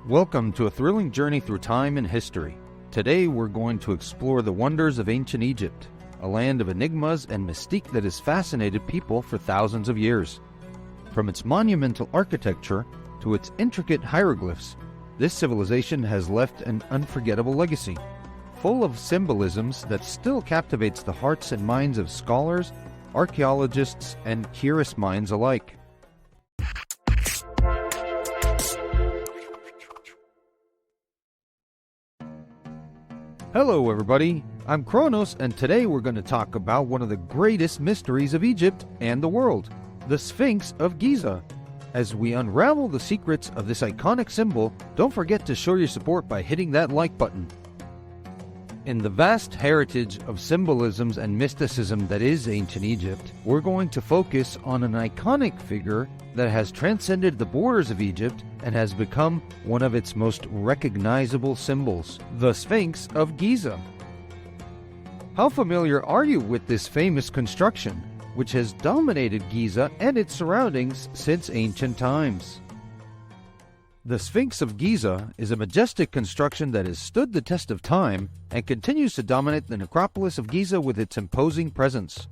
Welcome to a thrilling journey through time and history. Today we're going to explore the wonders of ancient Egypt, a land of enigmas and mystique that has fascinated people for thousands of years. From its monumental architecture to its intricate hieroglyphs, this civilization has left an unforgettable legacy, full of symbolisms that still captivates the hearts and minds of scholars, archaeologists, and curious minds alike. Hello everybody, I'm Kronos, and today we're going to talk about one of the greatest mysteries of Egypt and the world, the Sphinx of Giza. As we unravel the secrets of this iconic symbol, don't forget to show your support by hitting that like button. In the vast heritage of symbolisms and mysticism that is ancient Egypt, we're going to focus on an iconic figure that has transcended the borders of Egypt and has become one of its most recognizable symbols, the Sphinx of Giza. How familiar are you with this famous construction, which has dominated Giza and its surroundings since ancient times? The Sphinx of Giza is a majestic construction that has stood the test of time and continues to dominate the necropolis of Giza with its imposing presence.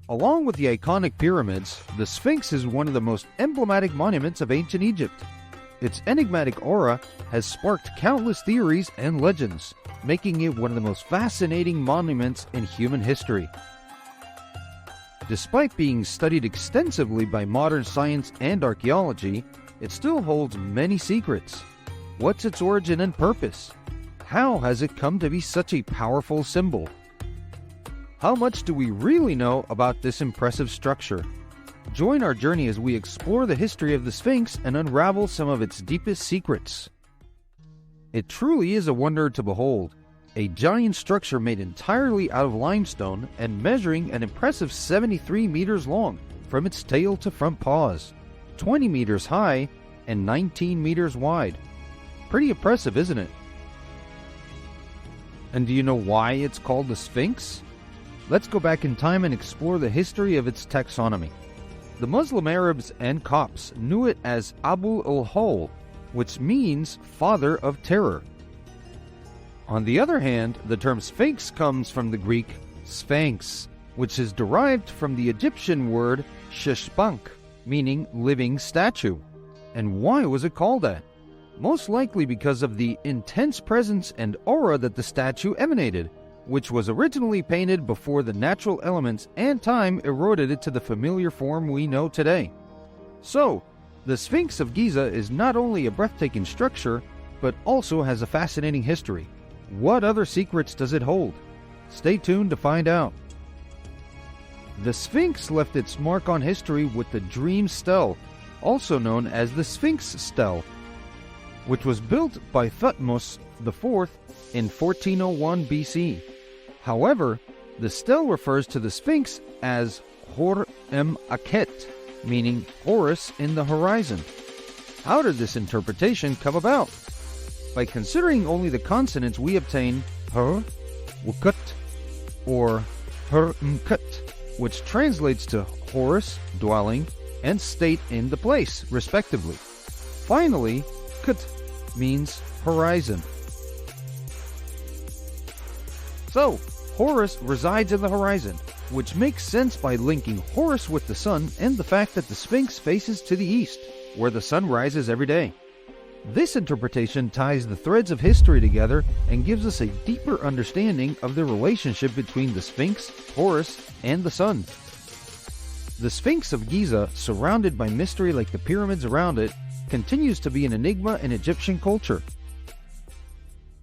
Along with the iconic pyramids, the Sphinx is one of the most emblematic monuments of ancient Egypt. Its enigmatic aura has sparked countless theories and legends, making it one of the most fascinating monuments in human history. Despite being studied extensively by modern science and archaeology, it still holds many secrets. What's its origin and purpose? How has it come to be such a powerful symbol? How much do we really know about this impressive structure? Join our journey as we explore the history of the Sphinx and unravel some of its deepest secrets. It truly is a wonder to behold, a giant structure made entirely out of limestone and measuring an impressive 73 meters long from its tail to front paws, 20 meters high and 19 meters wide. Pretty impressive, isn't it? And do you know why it's called the Sphinx? Let's go back in time and explore the history of its taxonomy. The Muslim Arabs and Copts knew it as Abu al-Hol, which means father of terror. On the other hand, the term Sphinx comes from the Greek sphinx, which is derived from the Egyptian word sheshbank, meaning living statue. And why was it called that? Most likely because of the intense presence and aura that the statue emanated, which was originally painted before the natural elements and time eroded it to the familiar form we know today. So, the Sphinx of Giza is not only a breathtaking structure, but also has a fascinating history. What other secrets does it hold? Stay tuned to find out. The Sphinx left its mark on history with the Dream Stele, also known as the Sphinx Stele, which was built by Thutmose IV in 1401 BC. However, the stele refers to the Sphinx as Hor-em-Akhet, meaning Horus in the horizon. How did this interpretation come about? By considering only the consonants, we obtain Her, Wukut, or Her-mkut, which translates to Horus, dwelling, and state in the place, respectively. Finally, Kut means horizon. So, Horus resides in the horizon, which makes sense by linking Horus with the sun and the fact that the Sphinx faces to the east, where the sun rises every day. This interpretation ties the threads of history together and gives us a deeper understanding of the relationship between the Sphinx, Horus, and the sun. The Sphinx of Giza, surrounded by mystery like the pyramids around it, continues to be an enigma in Egyptian culture.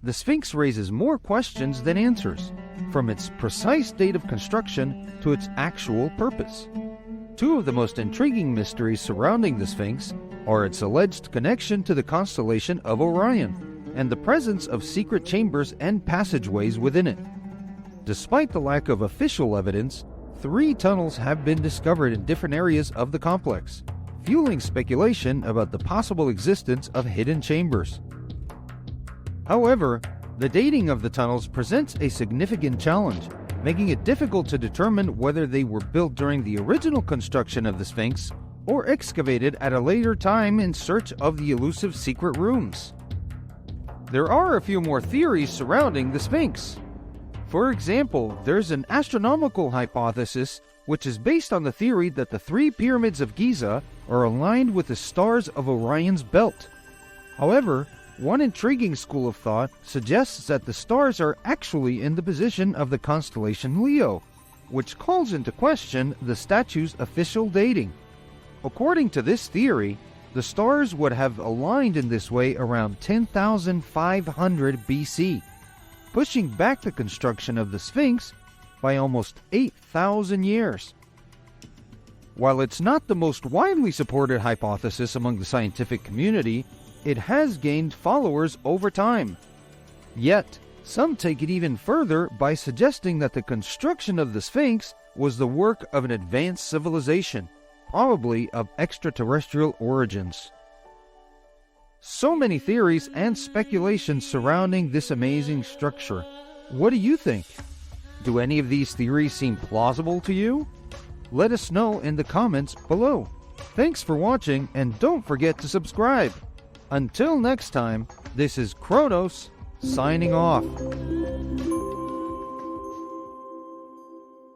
The Sphinx raises more questions than answers, from its precise date of construction to its actual purpose. Two of the most intriguing mysteries surrounding the Sphinx are its alleged connection to the constellation of Orion and the presence of secret chambers and passageways within it. Despite the lack of official evidence, 3 tunnels have been discovered in different areas of the complex, fueling speculation about the possible existence of hidden chambers. However, the dating of the tunnels presents a significant challenge, making it difficult to determine whether they were built during the original construction of the Sphinx or excavated at a later time in search of the elusive secret rooms. There are a few more theories surrounding the Sphinx. For example, there's an astronomical hypothesis which is based on the theory that the three pyramids of Giza are aligned with the stars of Orion's belt. However, one intriguing school of thought suggests that the stars are actually in the position of the constellation Leo, which calls into question the statue's official dating. According to this theory, the stars would have aligned in this way around 10,500 BC, pushing back the construction of the Sphinx by almost 8,000 years. While it's not the most widely supported hypothesis among the scientific community, it has gained followers over time. Yet, some take it even further by suggesting that the construction of the Sphinx was the work of an advanced civilization, probably of extraterrestrial origins. So many theories and speculations surrounding this amazing structure. What do you think? Do any of these theories seem plausible to you? Let us know in the comments below. Thanks for watching, and don't forget to subscribe. Until next time, this is Kronos signing off.